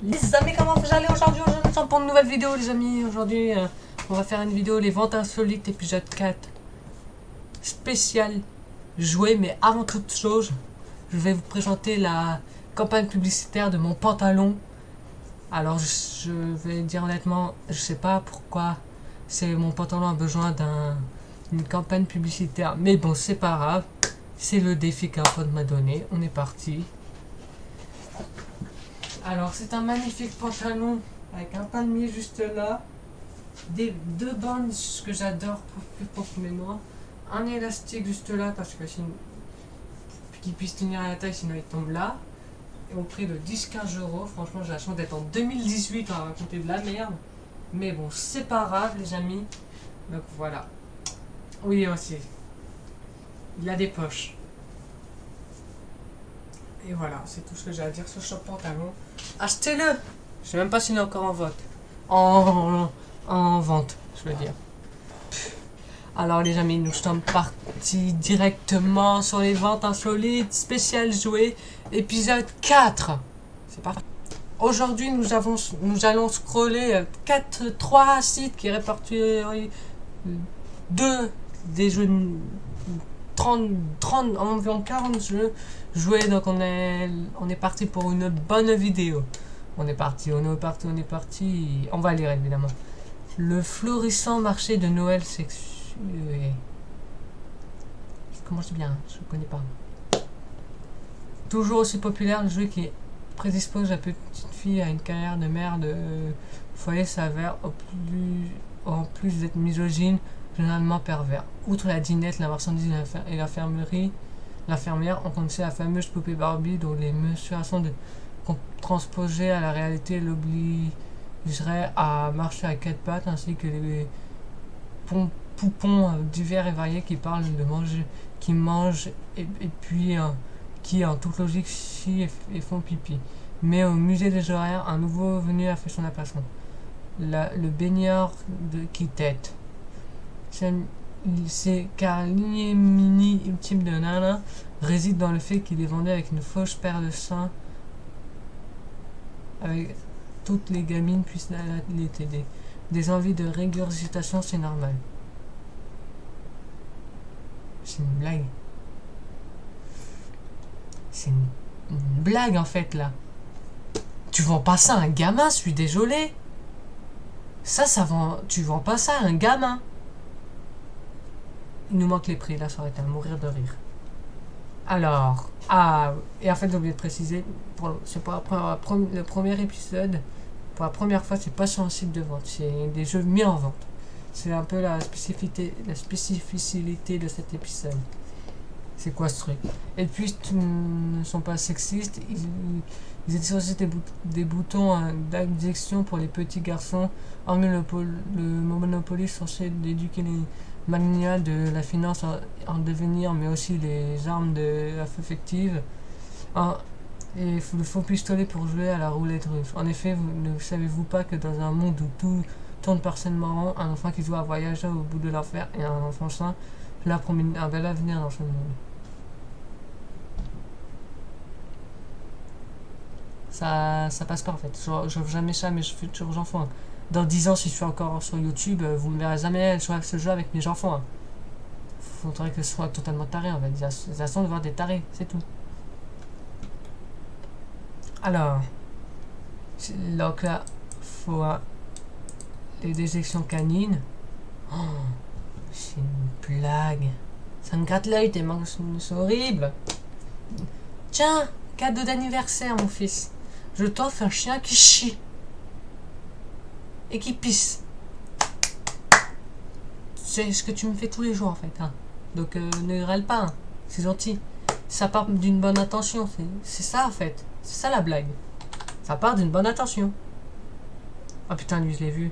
Les amis, comment vous allez aujourd'hui? Aujourd'hui, nous sommes pour une nouvelle vidéo, les amis. Aujourd'hui, on va faire une vidéo les ventes insolites, épisode 4. Spécial jouet, mais avant toute chose, je vais vous présenter la campagne publicitaire de mon pantalon. Alors, je vais dire honnêtement, je sais pas pourquoi mon pantalon a besoin d'une campagne publicitaire. Mais bon, c'est pas grave. C'est le défi qu'un pote m'a donné. On est parti. Alors, c'est un magnifique pantalon avec un palmier juste là, deux bandes que j'adore pour mes noix, un élastique juste là parce que sinon, qu'il puisse tenir à la taille, sinon il tombe là, et au prix de 10-15 euros. Franchement, j'ai la chance d'être en 2018 à raconter de la merde, mais bon, c'est pas grave, les amis. Donc voilà. Oui, aussi, il a des poches. Et voilà, c'est tout ce que j'ai à dire sur ce pantalon. Achetez-le! Je sais même pas s'il est encore en vote. En vente, je veux dire. Alors les amis, nous sommes partis directement sur les ventes insolites, spécial jouet, épisode 4. C'est parti. Aujourd'hui, nous allons scroller 3 sites qui répertorient des jeux 30, environ 40 jeux joués. Donc on est parti pour une bonne vidéo. On est parti. On va lire évidemment. Le florissant marché de Noël sexué. Comment je dis bien, je ne connais pas. Toujours aussi populaire, le jeu qui prédispose la petite fille à une carrière de mère de foyer s'avère en plus d'être misogyne, généralement pervers. Outre la dinette, la marchandise et l'infirmière, on connaissait la fameuse poupée Barbie dont les mensurations transposées à la réalité l'obligerait à marcher à 4 pattes, ainsi que les poupons divers et variés qui parlent de manger, qui mangent et puis qui en toute logique chient et font pipi. Mais au musée des horaires, un nouveau venu a fait son apparition. Le baigneur qui tête. C'est car l'ignominie ultime de Nana réside dans le fait qu'il est vendu avec une fausse paire de seins, avec toutes les gamines puissent les t'aider. Des envies de régurgitation, c'est normal. C'est une blague. C'est une blague en fait là. Tu vends pas ça à un gamin, je suis désolé. Tu vends pas ça à un gamin. Il nous manque les prix, là ça aurait été à mourir de rire. Alors, et en fait j'ai oublié de préciser, c'est pas le premier épisode, pour la première fois c'est pas sur un site de vente, c'est des jeux mis en vente. C'est un peu la spécificité de cet épisode. C'est quoi ce truc? Et puis ils ne sont pas sexistes, ils étaient aussi des boutons d'addiction pour les petits garçons. Hormis le Monopoly censé d'éduquer les mania de la finance en devenir, mais aussi les armes de la affective. Et le faux pistolet pour jouer à la roulette russe. En effet, ne savez-vous pas que dans un monde où tout tourne personnellement, un enfant qui doit voyager au bout de l'enfer et un enfant sain promet un bel avenir dans ce monde. Ça passe pas en fait. Je veux jamais ça, mais je fais toujours enfants. Dans 10 ans, si je suis encore sur YouTube, vous ne me verrez jamais jouer à ce jeu avec mes enfants. Faudrait que ce soit totalement taré en fait. Ils attendent de voir des tarés, c'est tout. Alors, donc là, faut les déjections canines. Oh, c'est une blague. Ça me gratte l'œil tellement c'est horrible. Tiens, cadeau d'anniversaire, mon fils. Je t'offre un chien qui chie. Et qui pisse. C'est ce que tu me fais tous les jours en fait. Hein. Donc ne râle pas. Hein. C'est gentil. Ça part d'une bonne intention. C'est ça en fait. C'est ça la blague. Ça part d'une bonne intention. Oh putain, lui je l'ai vu.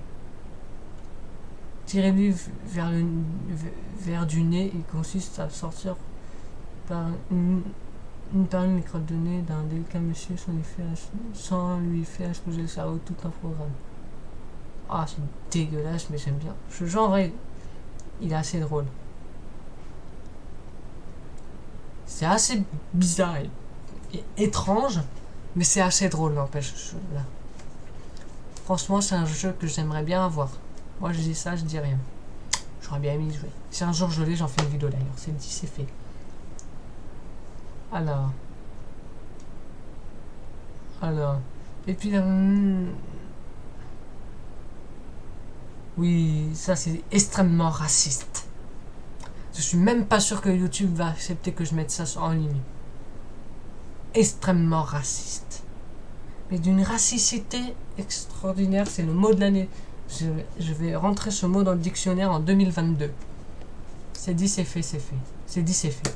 Tirez-lui vers du nez. Il consiste à sortir par une micro de nez d'un délicat monsieur sans lui faire exploser le cerveau tout un programme. Ah, c'est dégueulasse, mais j'aime bien. Ce genre, en vrai, il est assez drôle. C'est assez bizarre et étrange, mais c'est assez drôle, n'empêche. Là. Franchement, c'est un jeu que j'aimerais bien avoir. Moi, je dis ça, je dis rien. J'aurais bien aimé y jouer. Si un jour je l'ai, j'en fais une vidéo d'ailleurs. C'est dit, c'est fait. Alors. Et puis... oui, ça c'est extrêmement raciste. Je suis même pas sûr que YouTube va accepter que je mette ça en ligne. Extrêmement raciste. Mais d'une racicité extraordinaire, c'est le mot de l'année. Je vais rentrer ce mot dans le dictionnaire en 2022. C'est dit, c'est fait, c'est fait. C'est dit, c'est fait.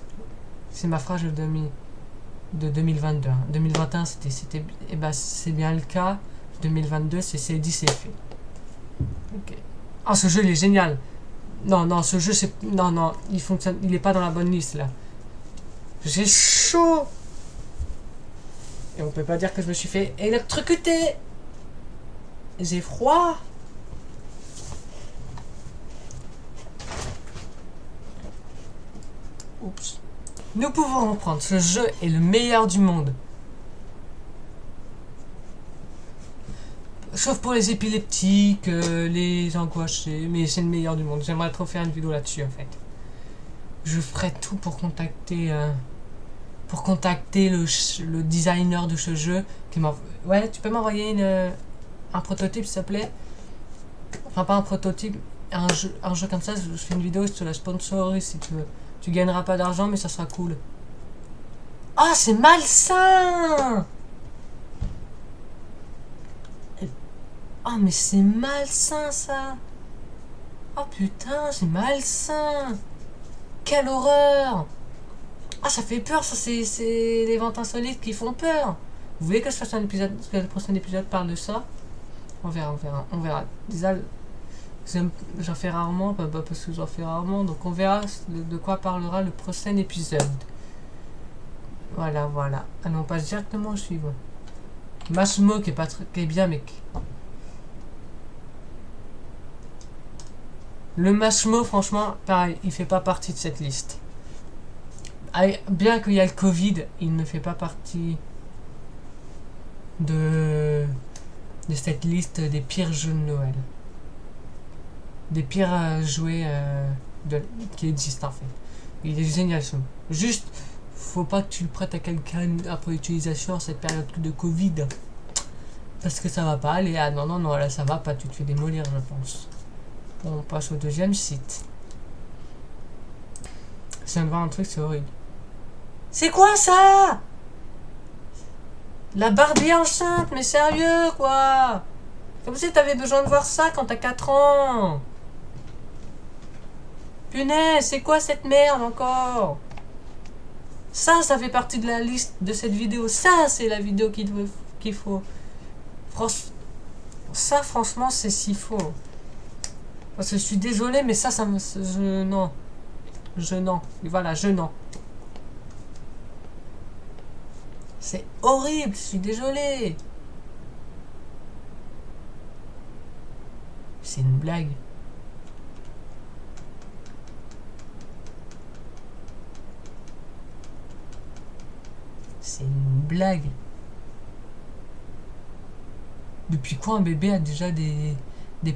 C'est ma phrase de 2022. 2021, c'était, et ben, c'est bien le cas. 2022, c'est dit, c'est fait. Ok. Ah, ce jeu, il est génial. Non, ce jeu, c'est... Non, il fonctionne... Il est pas dans la bonne liste, là. J'ai chaud. Et on peut pas dire que je me suis fait électrocuter. J'ai froid. Oups. Nous pouvons reprendre. Ce jeu est le meilleur du monde. Sauf pour les épileptiques, les angoissés, mais c'est le meilleur du monde. J'aimerais trop faire une vidéo là-dessus en fait. Je ferai tout pour contacter le designer de ce jeu qui m'a. Ouais, tu peux m'envoyer un prototype s'il te plaît. Enfin pas un prototype, un jeu comme ça. Je fais une vidéo, je te la sponsorise si tu veux. Tu gagneras pas d'argent, mais ça sera cool. Ah, c'est malsain! Oh, mais c'est malsain, ça! Oh, putain, c'est malsain! Quelle horreur! Ah, ça fait peur, ça, c'est les ventes insolites qui font peur! Vous voulez que je fasse un épisode, que le prochain épisode parle de ça? On verra. Déjà, j'en fais rarement, parce que j'en fais rarement, donc on verra de quoi parlera le prochain épisode. Voilà. Allez, on passe directement au suivant. Mashmo qui est bien, mec. Le Mashmo, franchement, pareil, il fait pas partie de cette liste. Bien qu'il y a le Covid, il ne fait pas partie de cette liste des pires jeux de Noël. Des pires jouets qui existent en fait. Il est génial ce jeu. Juste, faut pas que tu le prêtes à quelqu'un après utilisation en cette période de Covid. Parce que ça va pas aller. Ah non, là ça va pas, tu te fais démolir, je pense. On passe au deuxième site. Je viens de voir un truc, c'est horrible. C'est quoi ça? La Barbie enceinte, mais sérieux quoi? Comme si t'avais besoin de voir ça quand t'as 4 ans. Punaise, c'est quoi cette merde encore? Ça fait partie de la liste de cette vidéo. Ça, c'est la vidéo qu'il faut. Ça, franchement, c'est si faux. Parce que je suis désolé, mais ça me... Non. Voilà, non. C'est horrible, je suis désolé. C'est une blague. C'est une blague. Depuis quand un bébé a déjà des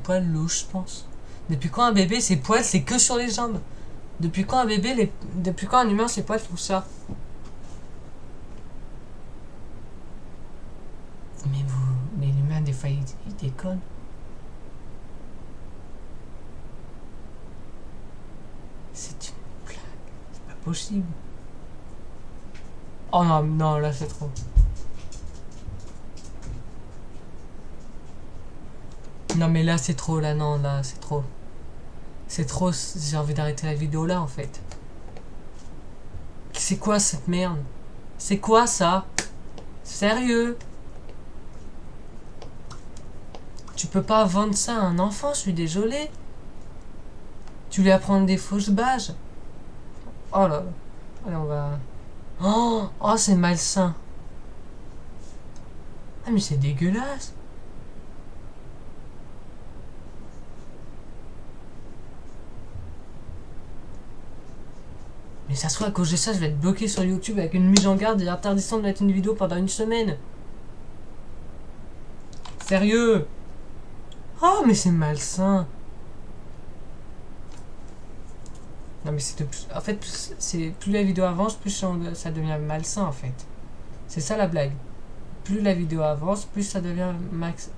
poils louches, je pense? Depuis quand un bébé, ses poils, c'est que sur les jambes? Depuis quand depuis quand un humain, ses poils font ça? Mais l'humain, des fois, il déconne. C'est une blague. C'est pas possible. Oh non, là, c'est trop. Non, mais là, c'est trop, là, non, là, c'est trop. C'est trop, j'ai envie d'arrêter la vidéo là, en fait. C'est quoi cette merde? C'est quoi ça? Sérieux? Tu peux pas vendre ça à un enfant, je suis désolé. Tu lui apprends des fausses bases. Oh là là. Allez, on va... Oh, c'est malsain. Ah, mais c'est dégueulasse. Mais ça se trouve, à cause de ça, je vais être bloqué sur YouTube avec une mise en garde et interdiction de mettre une vidéo pendant une semaine. Sérieux? Oh, mais c'est malsain. Non, mais c'est en fait, plus la vidéo avance, plus ça devient malsain, en fait. C'est ça la blague. Plus la vidéo avance, plus ça devient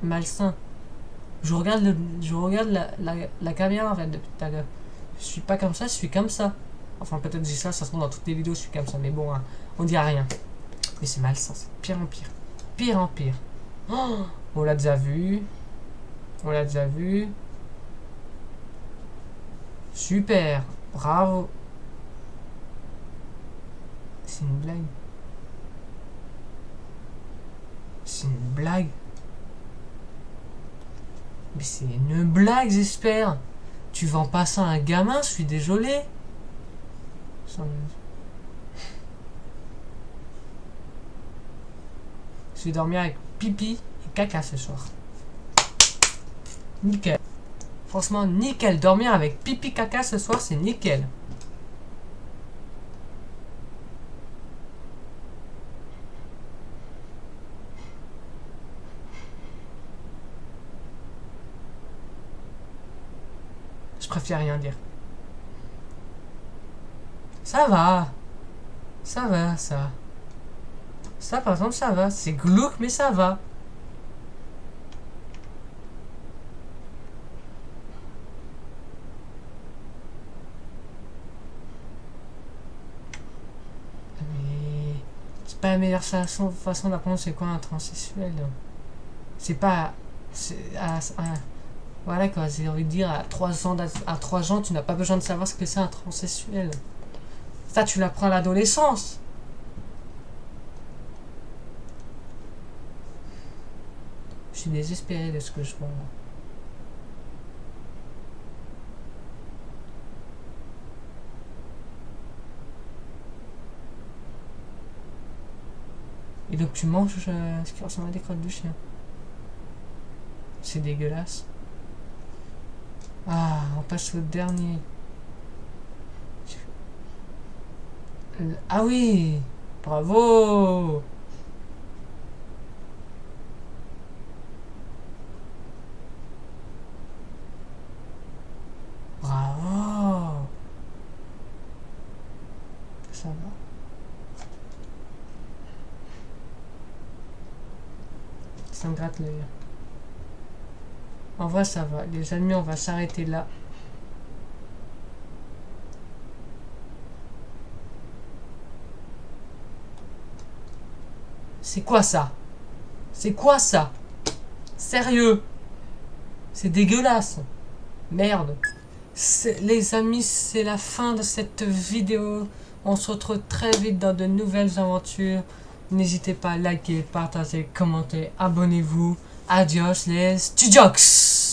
malsain. Je regarde la caméra, en fait, depuis tout à l'heure. Je suis pas comme ça, je suis comme ça. Enfin, peut-être j'ai ça se trouve dans toutes les vidéos, je suis comme ça. Mais bon, hein, on dit rien. Mais c'est malsain, c'est pire en pire. Pire en pire. Oh, on l'a déjà vu. On l'a déjà vu. Super. Bravo. C'est une blague. C'est une blague. Mais c'est une blague, j'espère. Tu vends pas ça à un gamin, je suis désolé. Je vais dormir avec pipi et caca ce soir. Nickel. Franchement, nickel. Dormir avec pipi caca ce soir, c'est nickel. Je préfère rien dire. Ça va. Ça va, ça. Ça, par exemple, ça va. C'est glauque, mais ça va. Mais c'est pas la meilleure façon d'apprendre c'est quoi un transsexuel. C'est pas... voilà quoi, j'ai envie de dire, à 3 ans, tu n'as pas besoin de savoir ce que c'est un transsexuel. Ça, tu l'apprends à l'adolescence. Je suis désespéré de ce que je vois là. Et donc tu manges ce qui ressemble à des crottes de chien. C'est dégueulasse. Ah, on passe au dernier. Ah oui. Bravo. Bravo. Ça va. Ça me gratte l'œil. En vrai, ça va. Les amis, on va s'arrêter là. C'est quoi ça? C'est quoi ça? Sérieux? C'est dégueulasse. Merde. Les amis, c'est la fin de cette vidéo. On se retrouve très vite dans de nouvelles aventures. N'hésitez pas à liker, partager, commenter, abonnez-vous. Adios les studios.